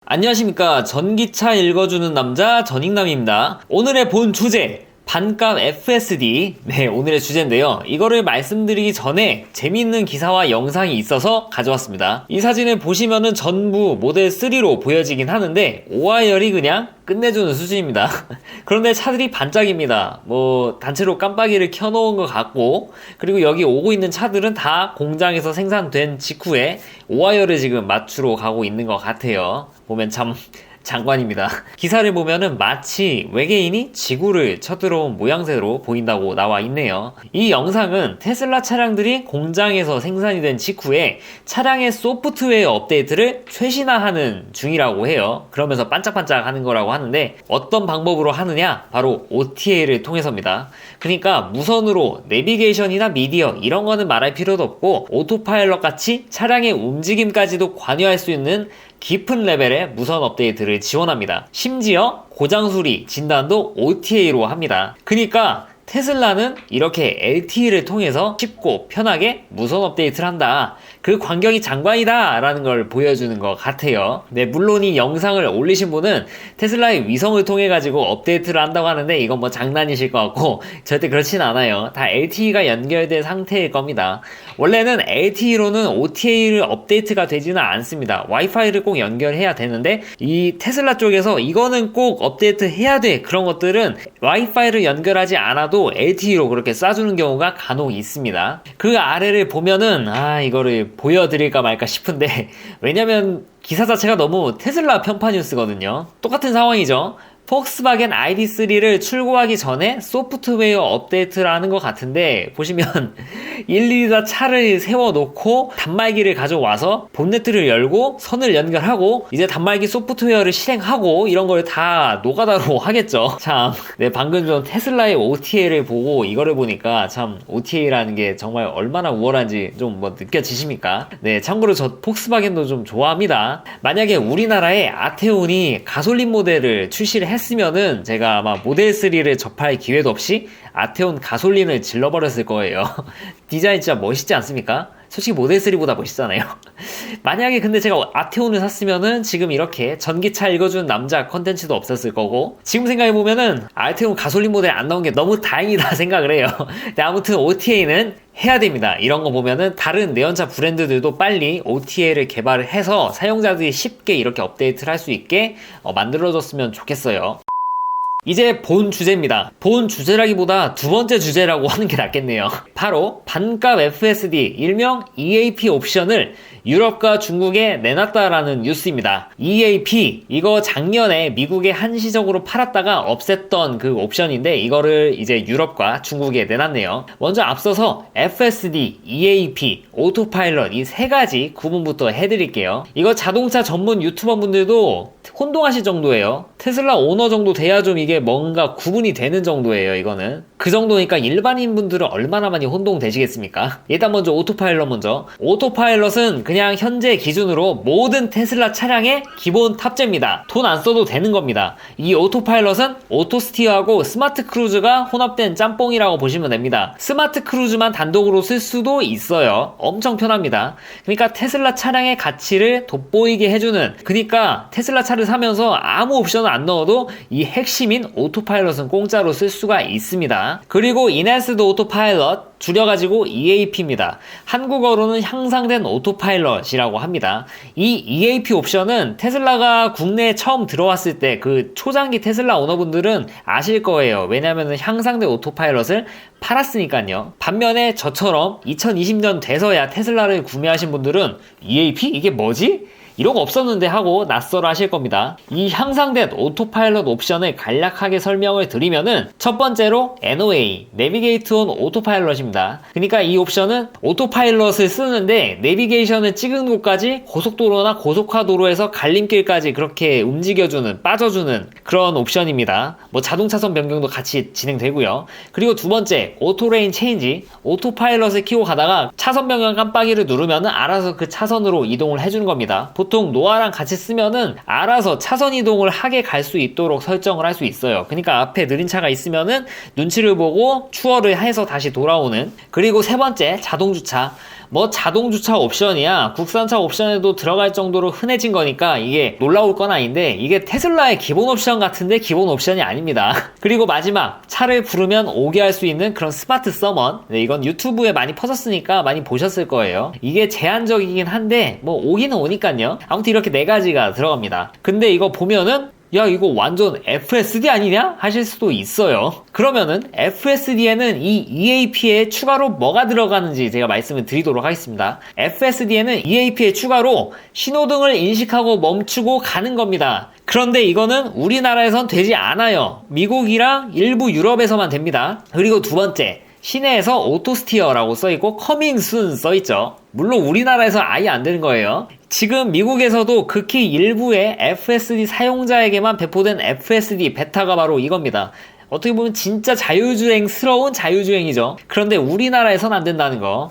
안녕하십니까. 전기차 읽어주는 남자 전익남입니다. 오늘의 본 주제 반값 FSD, 오늘의 주제인데요. 이거를 말씀드리기 전에 재미있는 기사와 영상이 있어서 가져왔습니다. 이 사진을 보시면은 전부 모델 3로 보여지긴 하는데 오하이얼이 그냥 끝내주는 수준입니다. 그런데 차들이 반짝입니다. 단체로 깜빡이를 켜놓은 것 같고, 그리고 여기 오고 있는 차들은 다 공장에서 생산된 직후에 오하이얼을 지금 맞추러 가고 있는 것 같아요. 보면 참 장관입니다. 기사를 보면은 마치 외계인이 지구를 쳐들어온 모양새로 보인다고 나와 있네요. 이 영상은 테슬라 차량들이 공장에서 생산이 된 직후에 차량의 소프트웨어 업데이트를 최신화하는 중이라고 해요. 그러면서 반짝반짝 하는 거라고 하는데, 어떤 방법으로 하느냐? 바로 OTA를 통해서입니다. 그러니까 무선으로 내비게이션이나 미디어 이런 거는 말할 필요도 없고, 오토파일럿 같이 차량의 움직임까지도 관여할 수 있는 깊은 레벨의 무선 업데이트를 지원합니다. 심지어 고장수리 진단도 OTA로 합니다. 그러니까 테슬라는 이렇게 LTE를 통해서 쉽고 편하게 무선 업데이트를 한다. 그 광경이 장관이다 라는 걸 보여주는 것 같아요. 물론 이 영상을 올리신 분은 테슬라의 위성을 통해 가지고 업데이트를 한다고 하는데, 이건 장난이실 것 같고 절대 그렇진 않아요. 다 LTE가 연결된 상태일 겁니다. 원래는 LTE로는 OTA를 업데이트가 되지는 않습니다. 와이파이를 꼭 연결해야 되는데, 이 테슬라 쪽에서 이거는 꼭 업데이트 해야 돼, 그런 것들은 와이파이를 연결하지 않아도 LTE로 그렇게 쏴주는 경우가 간혹 있습니다. 그 아래를 보면은 이거를 보여드릴까 말까 싶은데, 왜냐면 기사 자체가 너무 테슬라 편파 뉴스거든요. 똑같은 상황이죠. 폭스바겐 ID3를 출고하기 전에 소프트웨어 업데이트를 하는 것 같은데, 보시면 일일이 다 차를 세워놓고 단말기를 가져와서 본네트를 열고 선을 연결하고 이제 단말기 소프트웨어를 실행하고 이런 걸 다 노가다로 하겠죠. 참, 방금 전 테슬라의 OTA를 보고 이거를 보니까 참 OTA라는 게 정말 얼마나 우월한지 좀 느껴지십니까? 참고로 저 폭스바겐도 좀 좋아합니다. 만약에 우리나라에 아테온이 가솔린 모델을 출시를 했으면은 제가 아마 모델 3를 접할 기회도 없이 아테온 가솔린을 질러버렸을 거예요. 디자인 진짜 멋있지 않습니까? 솔직히 모델 3보다 멋있잖아요. 만약에 근데 제가 아테온을 샀으면은 지금 이렇게 전기차 읽어주는 남자 컨텐츠도 없었을 거고, 지금 생각해보면은 아테온 가솔린 모델 안 나온 게 너무 다행이다 생각을 해요. 근데 아무튼 OTA는 해야 됩니다. 이런 거 보면은 다른 내연차 브랜드들도 빨리 OTA를 개발을 해서 사용자들이 쉽게 이렇게 업데이트를 할 수 있게 만들어줬으면 좋겠어요. 이제 본 주제입니다. 본 주제라기보다 두 번째 주제라고 하는 게 낫겠네요. 바로 반값 FSD, 일명 EAP 옵션을 유럽과 중국에 내놨다라는 뉴스입니다. EAP, 이거 작년에 미국에 한시적으로 팔았다가 없앴던 그 옵션인데, 이거를 이제 유럽과 중국에 내놨네요. 먼저 앞서서 FSD, EAP, 오토파일럿 이 세 가지 구분부터 해드릴게요. 이거 자동차 전문 유튜버 분들도 혼동하실 정도예요. 테슬라 오너 정도 돼야 좀 이게 뭔가 구분이 되는 정도예요. 이거는 그 정도니까 일반인 분들은 얼마나 많이 혼동되시겠습니까? 일단 먼저 오토파일럿 먼저. 오토파일럿은 그냥 현재 기준으로 모든 테슬라 차량의 기본 탑재입니다. 돈 안 써도 되는 겁니다. 이 오토파일럿은 오토스티어하고 스마트 크루즈가 혼합된 짬뽕이라고 보시면 됩니다. 스마트 크루즈만 단독으로 쓸 수도 있어요. 엄청 편합니다. 그러니까 테슬라 차량의 가치를 돋보이게 해주는, 그러니까 테슬라 차를 사면서 아무 옵션을 안 넣어도 이 핵심인 오토파일럿은 공짜로 쓸 수가 있습니다. 그리고 인핸스드 오토파일럿, 줄여가지고 EAP입니다. 한국어로는 향상된 오토파일럿이라고 합니다. 이 EAP 옵션은 테슬라가 국내에 처음 들어왔을 때 그 초장기 테슬라 오너분들은 아실 거예요. 왜냐하면 향상된 오토파일럿을 팔았으니까요. 반면에 저처럼 2020년 돼서야 테슬라를 구매하신 분들은 EAP? 이게 뭐지? 이런 거 없었는데 하고 낯설어 하실 겁니다. 이 향상된 오토파일럿 옵션을 간략하게 설명을 드리면은, 첫 번째로 NOA, 내비게이트 온 오토파일럿입니다. 그러니까 이 옵션은 오토파일럿을 쓰는데 내비게이션을 찍은 곳까지 고속도로나 고속화도로에서 갈림길까지 그렇게 움직여주는, 빠져주는 그런 옵션입니다. 자동차선 변경도 같이 진행되고요. 그리고 두 번째, 오토레인 체인지, 오토파일럿을 키고 가다가 차선 변경 깜빡이를 누르면 알아서 그 차선으로 이동을 해주는 겁니다. 보통 노아랑 같이 쓰면은 알아서 차선 이동을 하게 갈 수 있도록 설정을 할 수 있어요. 그러니까 앞에 느린 차가 있으면은 눈치를 보고 추월을 해서 다시 돌아오는. 그리고 세 번째, 자동 주차. 뭐 자동 주차 옵션이야 국산차 옵션에도 들어갈 정도로 흔해진 거니까 이게 놀라울 건 아닌데, 이게 테슬라의 기본 옵션 같은데 기본 옵션이 아닙니다. 그리고 마지막, 차를 부르면 오게 할 수 있는 그런 스마트 서먼. 네, 이건 유튜브에 많이 퍼졌으니까 많이 보셨을 거예요. 이게 제한적이긴 한데 뭐 오기는 오니까요. 아무튼 이렇게 네 가지가 들어갑니다. 근데 이거 보면은 야, 이거 완전 FSD 아니냐? 하실 수도 있어요. 그러면은 FSD에는 이 EAP에 추가로 뭐가 들어가는지 제가 말씀을 드리도록 하겠습니다. FSD에는 EAP에 추가로 신호등을 인식하고 멈추고 가는 겁니다. 그런데 이거는 우리나라에선 되지 않아요. 미국이랑 일부 유럽에서만 됩니다. 그리고 두 번째, 시내에서 오토스티어라고 써있고 커밍 순 써있죠. 물론 우리나라에서 아예 안 되는 거예요. 지금 미국에서도 극히 일부의 FSD 사용자에게만 배포된 FSD 베타가 바로 이겁니다. 어떻게 보면 진짜 자율주행스러운 자율주행이죠. 그런데 우리나라에선 안 된다는 거.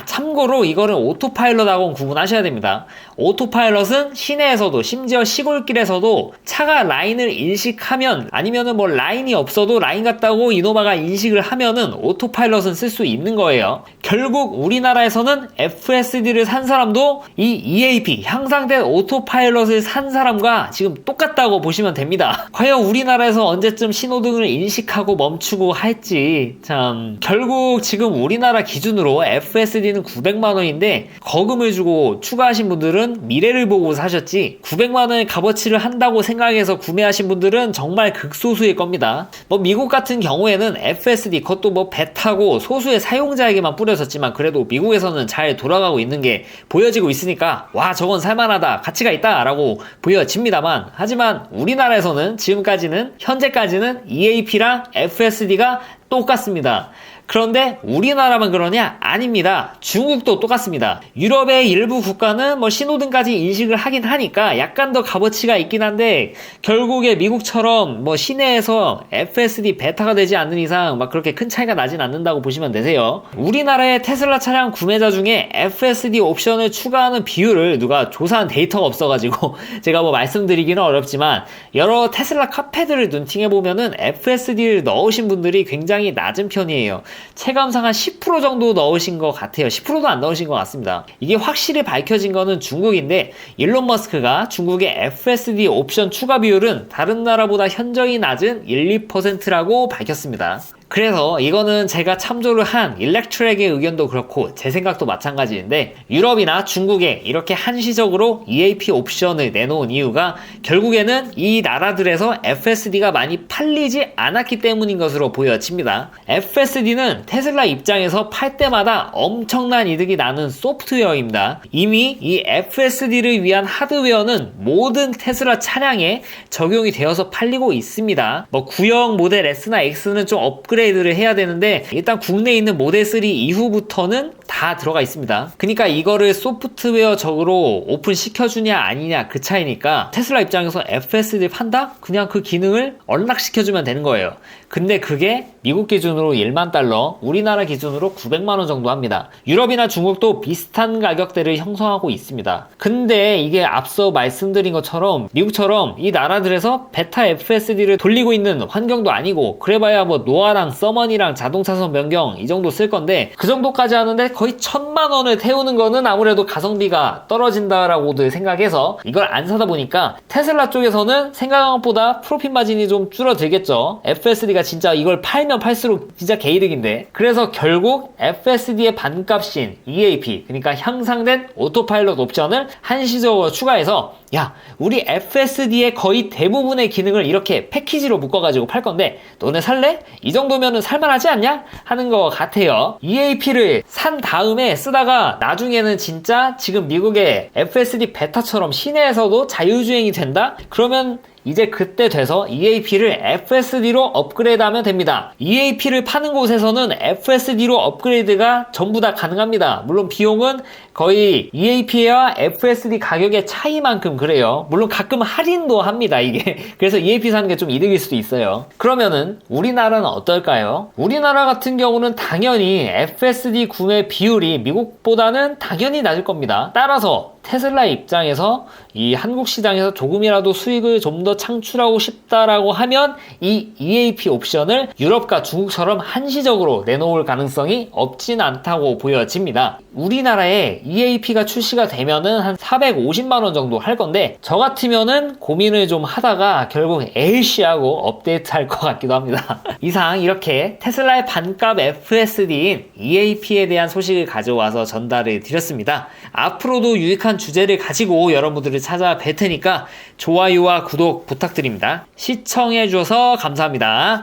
참고로 이거는 오토파일럿하고는 구분하셔야 됩니다. 오토파일럿은 시내에서도 심지어 시골길에서도 차가 라인을 인식하면, 아니면은 뭐 라인이 없어도 라인 같다고 이노바가 인식을 하면은 오토파일럿은 쓸 수 있는 거예요. 결국 우리나라에서는 FSD를 산 사람도 이 EAP 향상된 오토파일럿을 산 사람과 지금 똑같다고 보시면 됩니다. 과연 우리나라에서 언제쯤 신호등을 인식하고 멈추고 할지, 참, 결국 지금 우리나라 기준으로 FSD는 900만원인데 거금을 주고 추가하신 분들은 미래를 보고 사셨지, 900만원의 값어치를 한다고 생각해서 구매하신 분들은 정말 극소수일 겁니다. 뭐 미국 같은 경우에는 FSD, 그것도 뭐 베타고 소수의 사용자에게만 뿌려졌지만 그래도 미국에서는 잘 돌아가고 있는 게 보여지고 있으니까 와, 저건 살만하다, 가치가 있다 라고 보여집니다만, 하지만 우리나라에서는 지금까지는, 현재까지는 EAP랑 FSD가 똑같습니다. 그런데 우리나라만 그러냐? 아닙니다. 중국도 똑같습니다. 유럽의 일부 국가는 뭐 신호등까지 인식을 하긴 하니까 약간 더 값어치가 있긴 한데, 결국에 미국처럼 뭐 시내에서 FSD 베타가 되지 않는 이상 막 그렇게 큰 차이가 나진 않는다고 보시면 되세요. 우리나라의 테슬라 차량 구매자 중에 FSD 옵션을 추가하는 비율을 누가 조사한 데이터가 없어가지고 제가 뭐 말씀드리기는 어렵지만, 여러 테슬라 카페들을 눈팅해보면은 FSD를 넣으신 분들이 굉장히 낮은 편이에요. 체감상 한 10% 정도 넣으신 것 같아요. 10%도 안 넣으신 것 같습니다. 이게 확실히 밝혀진 거는 중국인데, 일론 머스크가 중국의 FSD 옵션 추가 비율은 다른 나라보다 현저히 낮은 1, 2%라고 밝혔습니다. 그래서 이거는 제가 참조를 한 일렉트랙의 의견도 그렇고 제 생각도 마찬가지인데, 유럽이나 중국에 이렇게 한시적으로 EAP 옵션을 내놓은 이유가 결국에는 이 나라들에서 FSD가 많이 팔리지 않았기 때문인 것으로 보여집니다. FSD는 테슬라 입장에서 팔 때마다 엄청난 이득이 나는 소프트웨어입니다. 이미 이 FSD를 위한 하드웨어는 모든 테슬라 차량에 적용이 되어서 팔리고 있습니다. 뭐 구형 모델 S나 X는 좀 업그레이드를 해야 되는데, 일단 국내에 있는 모델 3 이후부터는 다 들어가 있습니다. 그러니까 이거를 소프트웨어적으로 오픈 시켜주냐 아니냐 그 차이니까, 테슬라 입장에서 FSD를 판다? 그냥 그 기능을 언락시켜주면 되는 거예요. 근데 그게 미국 기준으로 1만 달러, 우리나라 기준으로 900만원 정도 합니다. 유럽이나 중국도 비슷한 가격대를 형성하고 있습니다. 근데 이게 앞서 말씀드린 것처럼 미국처럼 이 나라들에서 베타 FSD를 돌리고 있는 환경도 아니고, 그래봐야 뭐 노아랑 서먼이랑 자동차선 변경 이 정도 쓸 건데, 그 정도까지 하는데 거의 1000만원을 태우는 거는 아무래도 가성비가 떨어진다라고들 생각해서 이걸 안 사다 보니까, 테슬라 쪽에서는 생각한 것보다 프로핏 마진이 좀 줄어들겠죠. FSD가 진짜 이걸 팔면 팔수록 진짜 개이득인데. 그래서 결국 FSD의 반값인 EAP, 그러니까 향상된 오토파일럿 옵션을 한시적으로 추가해서, 야, 우리 FSD의 거의 대부분의 기능을 이렇게 패키지로 묶어가지고 팔 건데 너네 살래? 이 정도면은 살만하지 않냐? 하는 것 같아요. EAP를 산 다음에 쓰다가 나중에는 진짜 지금 미국의 FSD 베타처럼 시내에서도 자율주행이 된다? 그러면 이제 그때 돼서 EAP를 FSD로 업그레이드하면 됩니다. EAP를 파는 곳에서는 FSD로 업그레이드가 전부 다 가능합니다. 물론 비용은 거의 EAP와 FSD 가격의 차이만큼 그래요. 물론 가끔 할인도 합니다, 이게. 그래서 EAP 사는 게 좀 이득일 수도 있어요. 그러면은 우리나라는 어떨까요? 우리나라 같은 경우는 당연히 FSD 구매 비율이 미국보다는 당연히 낮을 겁니다. 따라서 테슬라 입장에서 이 한국 시장에서 조금이라도 수익을 좀 더 창출하고 싶다라고 하면 이 EAP 옵션을 유럽과 중국처럼 한시적으로 내놓을 가능성이 없진 않다고 보여집니다. 우리나라에 EAP가 출시가 되면은 한 450만 원 정도 할 건데, 저 같으면은 고민을 좀 하다가 결국 에이씨 하고 업데이트 할 것 같기도 합니다. 이상 이렇게 테슬라의 반값 FSD인 EAP에 대한 소식을 가져와서 전달을 드렸습니다. 앞으로도 유익한 주제를 가지고 여러분들을 찾아뵐 테니까 좋아요와 구독 부탁드립니다. 시청해주셔서 감사합니다.